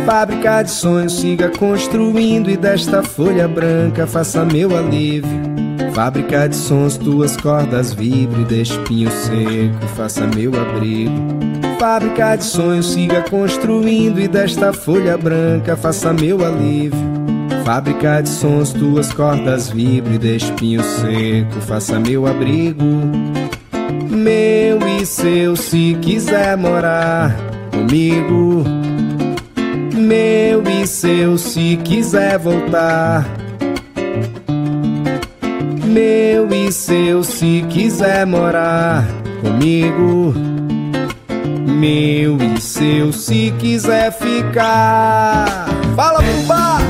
Fábrica de sonhos, siga construindo e desta folha branca faça meu alívio. Fábrica de sons, tuas cordas vibre, de espinho seco faça meu abrigo. Fábrica de sonhos, siga construindo e desta folha branca faça meu alívio. Fábrica de sons, tuas cordas vibre, de espinho seco faça meu abrigo. Meu e seu, se quiser morar comigo. Meu e seu, se quiser voltar. Meu e seu, se quiser morar comigo. Meu e seu, se quiser ficar. Fala, Fubá!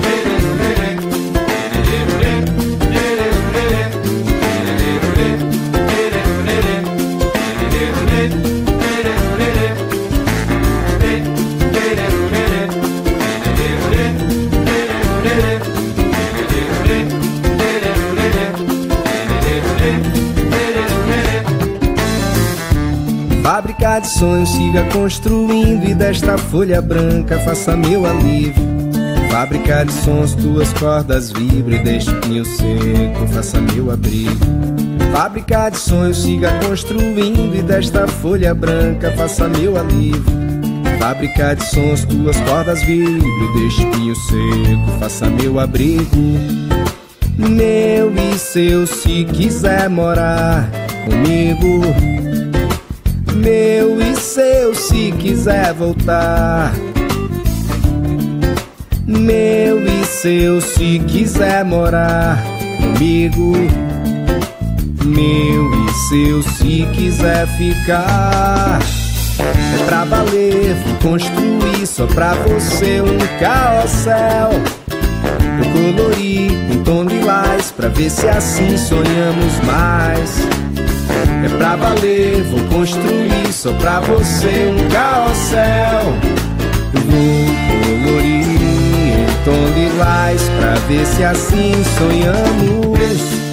Fábrica de sonhos, siga construindo e desta folha branca faça meu alívio. Fábrica de sons, tuas cordas vibre, de espinho seco faça meu abrigo. Fábrica de sonhos, siga construindo e desta folha branca faça meu alívio. Fábrica de sons, tuas cordas vibre, de espinho seco faça meu abrigo. Meu e seu, se quiser morar comigo. Meu e seu, se quiser voltar. Meu e seu, se quiser morar comigo. Meu e seu, se quiser ficar. É pra valer, vou construir só pra você um carrossel. Vou colorir em tom lilás pra ver se assim sonhamos mais. É pra valer, vou construir só pra você um carrossel. Vou colorir em tom lilás pra ver se assim sonhamos.